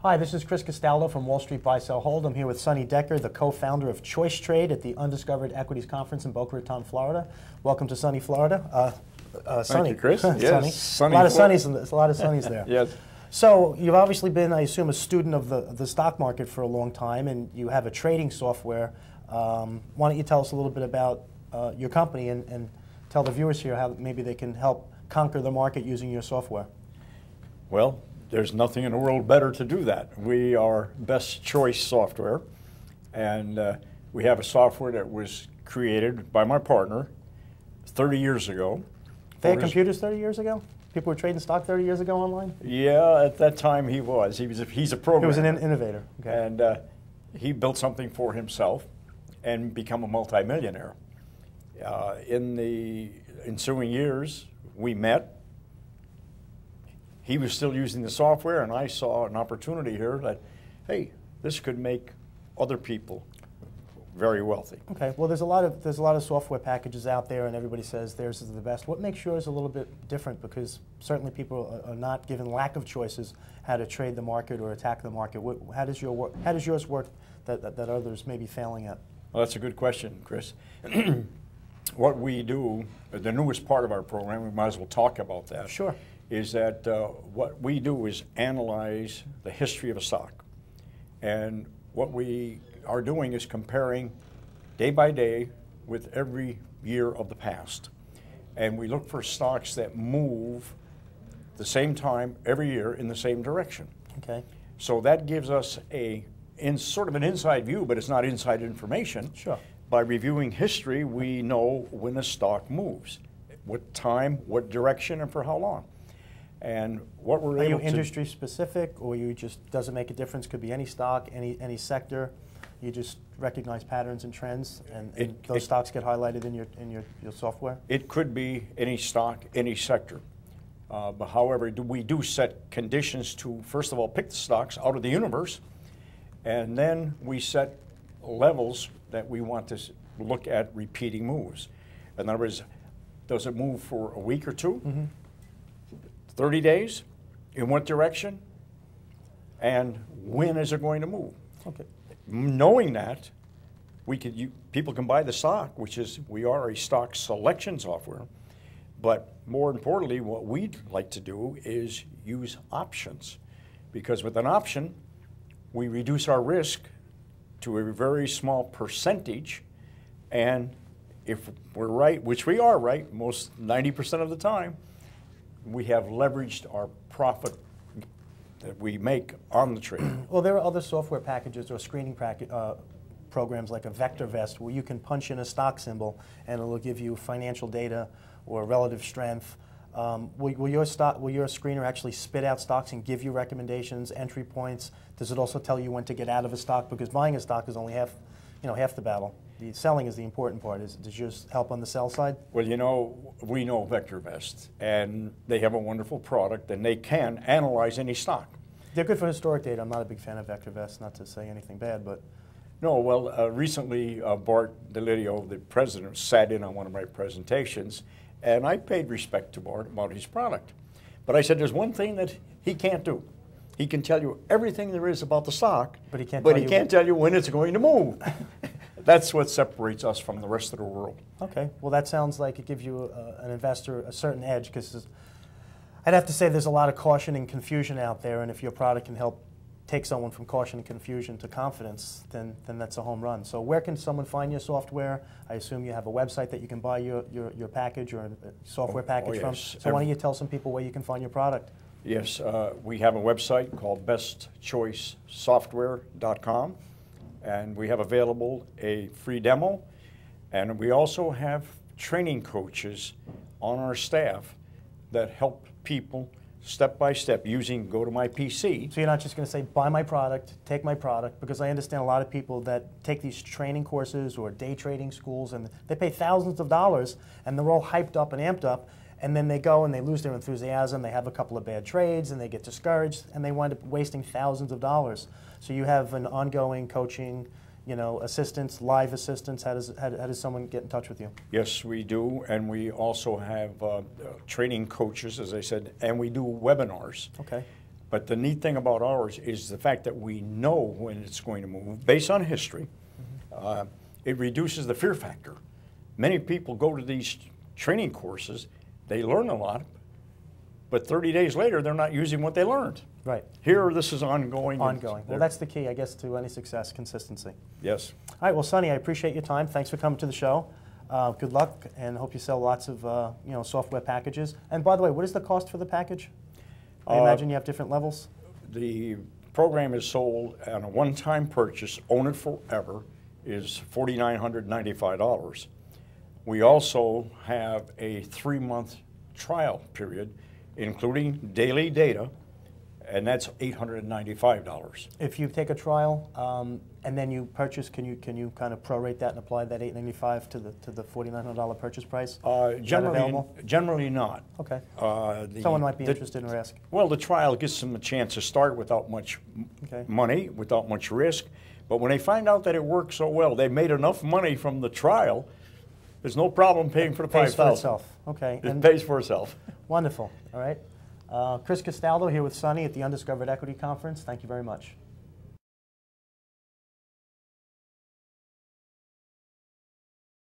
Hi, this is Chris Castaldo from Wall Street Buy, Sell, Hold. I'm here with Sonny Decker, the co-founder of Choice Trade at the Undiscovered Equities Conference in Boca Raton, Florida. Welcome to sunny Florida. Thank you, Chris. Yes, sunny. A lot of sunnies there. Yes. So you've obviously been, I assume, a student of the stock market for a long time, and you have a trading software. Why don't you tell us a little bit about your company and tell the viewers here how maybe they can help conquer the market using your software? Well, there's nothing in the world better to do that. We are Best Choice Software, and we have a software that was created by my partner 30 years ago. They had computers 30 years ago? People were trading stock 30 years ago online? Yeah, at that time he was. He's a programmer. He was an innovator. Okay. And he built something for himself and become a multimillionaire. In the ensuing years, we met. He was still using the software, and I saw an opportunity here that, hey, this could make other people very wealthy. Okay. Well, there's a lot of software packages out there, and everybody says theirs is the best. What makes yours a little bit different? Because certainly people are not given lack of choices how to trade the market or attack the market. How does yours work that others may be failing at? Well, that's a good question, Chris. What we do, the newest part of our program, we might as well talk about that. Sure. Is that what we do is analyze the history of a stock. And what we are doing is comparing day by day with every year of the past. And we look for stocks that move the same time every year in the same direction. Okay. So that gives us sort of an inside view, but it's not inside information. Sure. By reviewing history, we know when a stock moves, what time, what direction, and for how long. And what we're able to... Are you industry specific, or you just, does it make a difference? Could be any stock, any sector. You just recognize patterns and trends, and those stocks get highlighted in your software? It could be any stock, any sector. But however, we do set conditions to, first of all, pick the stocks out of the universe, and then we set levels that we want to look at repeating moves. In other words, does it move for a week or two? Mm-hmm. 30 days? In what direction? And when is it going to move? Okay. Knowing that, people can buy the stock, which is, we are a stock selection software. But more importantly, what we'd like to do is use options. Because with an option, we reduce our risk to a very small percentage. And if we're right, which we are right, most 90% of the time, we have leveraged our profit that we make on the trade. Well, there are other software packages or screening programs like a vector vest where you can punch in a stock symbol and it will give you financial data or relative strength. Will your screener actually spit out stocks and give you recommendations, entry points? Does it also tell you when to get out of a stock? Because buying a stock is only half the battle. The selling is the important part. Does yours help on the sell side? Well, we know VectorVest, and they have a wonderful product, and they can analyze any stock. They're good for historic data. I'm not a big fan of VectorVest, not to say anything bad, but... No, well, recently Bart Delidio, the president, sat in on one of my presentations, and I paid respect to Bart about his product. But I said, there's one thing that he can't do. He can tell you everything there is about the stock, but he can't tell you when it's going to move. That's what separates us from the rest of the world. Okay. Well, that sounds like it gives you an investor a certain edge, because I'd have to say there's a lot of caution and confusion out there, and if your product can help take someone from caution and confusion to confidence, then that's a home run. So where can someone find your software? I assume you have a website that you can buy your package or a software package from. Yes. So why don't you tell some people where you can find your product? Yes, we have a website called bestchoicesoftware.com. And we have available a free demo, and we also have training coaches on our staff that help people step by step using Go to My PC. So you're not just going to say, buy my product, take my product, because I understand a lot of people that take these training courses or day trading schools, and they pay thousands of dollars, and they're all hyped up and amped up, and then they go and they lose their enthusiasm, they have a couple of bad trades, and they get discouraged, and they wind up wasting thousands of dollars. So you have an ongoing coaching, assistance, live assistance. How does someone get in touch with you? Yes, we do, and we also have training coaches, as I said, and we do webinars. Okay. But the neat thing about ours is the fact that we know when it's going to move based on history. It reduces the fear factor. Many people go to these training courses, they learn a lot, but 30 days later, they're not using what they learned. Right. Here, this is ongoing. Ongoing. Well, that's the key, I guess, to any success, consistency. Yes. All right, well, Sonny, I appreciate your time. Thanks for coming to the show. Good luck, and hope you sell lots of software packages. And by the way, what is the cost for the package? I imagine you have different levels. The program is sold on a one-time purchase, own it forever, is $4,995. We also have a 3-month trial period, including daily data, and that's $895. If you take a trial and then you purchase, can you kind of prorate that and apply that $895 to the $4,900 purchase price? Generally not. Okay. Someone might be interested or ask. Well, the trial gives them a chance to start without much money, without much risk. But when they find out that it works so well, they made enough money from the trial, there's no problem paying for the $5,000. Pays for itself. Okay. It pays for itself. Wonderful. All right. Chris Castaldo here with Sonny at the Undiscovered Equity Conference. Thank you very much.